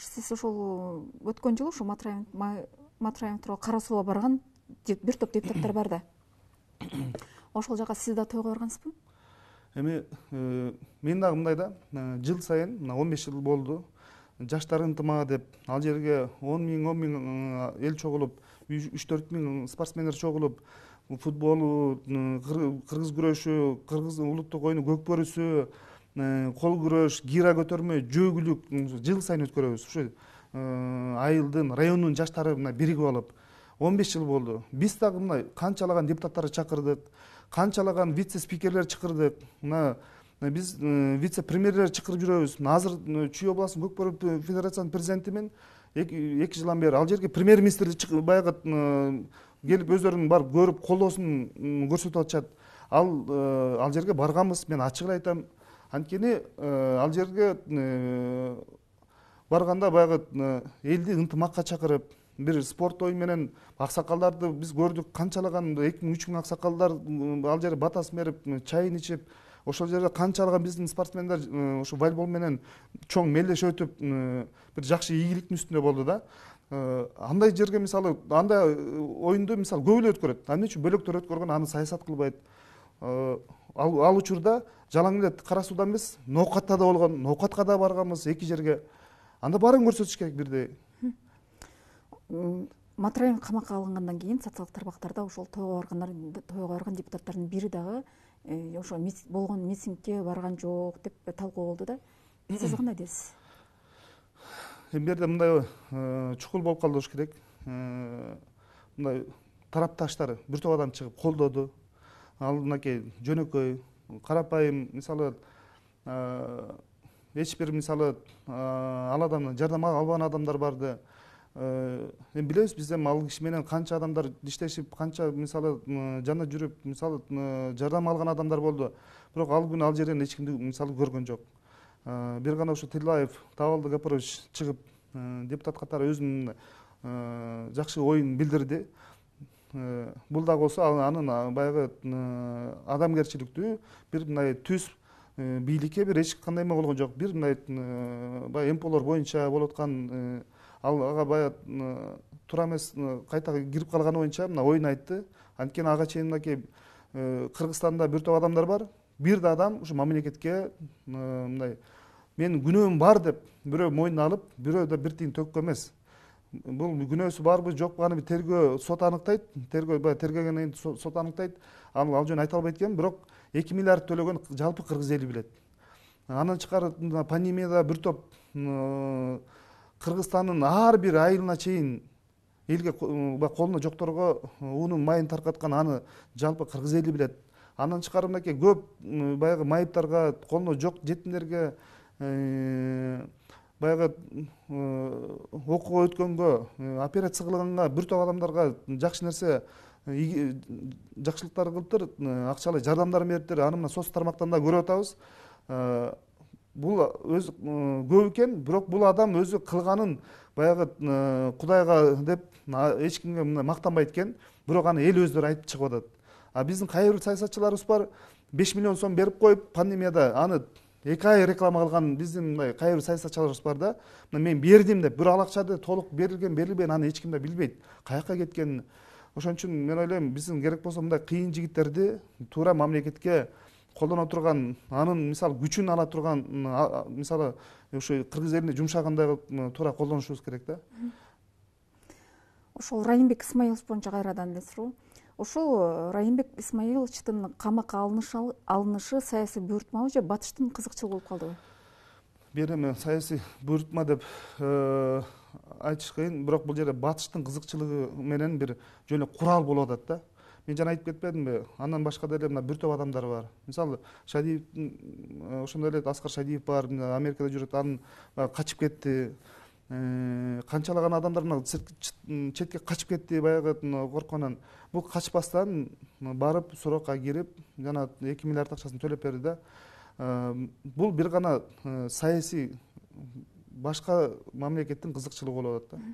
Сиз ошол өткөн жылы ушу Матраев тууралуу кара суга барган бир топ депутаттар бар да. Ошол жака сиз да тойго баргансызбы? Эми мен дагы мындай да, жыл сайын мына 15 жыл болду. Жаштар ынтымагы деп ал жерге 10 миң эл чогулуп, 3-4 миң спортсмендер чогулуп, футболу, кыргыз күрөшү, кыргыз улуттук оюну көк бөрүсү, кол күрөш, гира көтөрмө, жөөгүлүк жыл сайын өткөрөбүз. Ушу айылдын, райондун жаштары мына биригип алып 15 жыл болду. Биз дагы мына канчалаган депутаттарды чакырдык, канчалаган вице-спикерлер чакырдык. Мына биз вице-премьерлер чакырып жүрөбүз. Азыр Чүй областынын Көк Бөрү федерациянын президенти мен 2 жылдан бери ал жерге премьер-министр баягы келип өздөрүн барып көрүп колдоосун көрсөтүп атышат. Ал жерге барганбыз, мен ачык эле айтам. Анткени ал жерге барганда баягы элди ынтымакка чакырып, бир спорт оюн менен аксакалдарды биз көрдүк. Канчалаган 2000-3 миң аксакалдар ал жерде батасын берип, чайын ичип, ошол жерде канчалаган биздин спортсмендер ошо волейбол менен чоң мелдешип өтүп, бир жакшы ийгиликтин үстүндө болду да. Андай жерге мисалы, андай оюнду мисалы көп эле өткөрөт. Эмне үчүн бөлөктөр өткөргөн, аны саясат кылбайт. Ал учурда жалаң эле кара суудан эмес, ноокатта да болгон, ноокатка да барганбыз 2 жерге. Анда баарын көрсөтүш керек бирдей. Матраев камакка алынгандан кийин социалдык тармактарда ошол тойго барган депутаттардын бири дагы ошо болгон митингге барган жок деп талкуу болду да. Сиз кандай дейсиз? Бул жерде мындай чукул болуп калыш керек. Мындай тарапташтар бир топ адам чыгып колдоду. Ал мынакей жөнөкөй, карапайым, мисалы эч бир мисалы ал адамдан жардам албаган адамдар барды. Эми билебиз, биз эми ал киши менен канча адамдар иштешип, канча мисалы жана жүрүп, мисалы жардам алган адамдар болду. Бирок ал күнү ал жерден эч кимди мисалы көргөн жок. Бир гана ошо Тилаев Табалды Гапарович чыгып депутат катары өзүнүн жакшы оюн билдирди. Бул да болсо анын баягы адамгерчиликтүү бир мындай түз бийликке бир эч кандай эме болгон жок. Бир мындай баягы МПОлор боюнча болуп аткан ага баягы туура эмес кайта кирип калганы боюнча мына оюн айтты. Анткени ага чейин мынакей Кыргызстанда бир топ адамдар бар. Бир да адам ушу мамлекетке мындай менин күнөөм бар деп бирөө мойнуна алып, бирөө да бир тиын төккөн эмес. Бул күнөөсү барбы жокпу аны тергөө сот аныктайт. Тергөгөндөн кийин сот аныктайт. Ал жөнүндө айта албайт экен, бирок 2 миллиард төлөгөн жалпы кыргыз эли билет. Андан тышкары пандемияда бир топ Кыргызстандын ар бир айылына чейин элге колуна жокторго унун майын таркаткан аны жалпы кыргыз эли билет. Андан тышкары мынакей көп баягы майыптарга, колуна жок жетимдерге, баягы окууга өткөнгө, операция кылганга бир топ адамдарга жакшы нерсе, жакшылыктар кылыптыр, акчалай жардамдар бериптир. Аны мына соц тармактан да көрүп атабыз. Бул өзү көп экен, бирок бул адам өзү кылганын баягы Кудайга деп эч кимге мактанбайт экен, бирок аны эл өздөрү айтып чыгып атат. Биздин кайыр бир саясатчыларыбыз бар, 5 миллион сом берип коюп, пандемияда аны 2 ай реклама кылган биздин мындай кайыр бир саясатчыларыбыз бар да. Мен бердим деп, бирок ал акча толук берилген, берилбеген, аны эч ким да билбейт. Каяка кеткенин. Ошон үчүн мен ойлойм, биздин керек болсо мындай кыйын жигиттерди туура мамлекетке колдоно турган, анын мисалы күчүн ала турган, мисалы ушу кыргыз элине жумшагандай кылып туура колдонушубуз керек да. Ошол Райымбек Исмаилович боюнча кайрадан эле суроо. Ошол Райымбек Исмаиловичтин камакка алынышы саясий буйртмабы же батыштын кызыкчылыгы болуп калдыбы? Эми саясий буйртма деп айтыш кыйын, бирок бул жерде батыштын кызыкчылыгы менен бир жөн эле курал болуп атат да. Мен жана айтып кетпедимби? Андан башка деле мына бир топ адамдар бар. Мисалы Шадиев, ошондой эле Аскар Шадиев бар, Америкада жүрөт, анын качып кетти. Канчалаган адамдар мына четке качып кетти баягы коркконунан. Бул качпастан барып суракка кирип, жана 2 миллиард акчасын төлөп берди да. Бул бир гана саясий башка мамлекеттин кызыкчылыгы болуп атат да.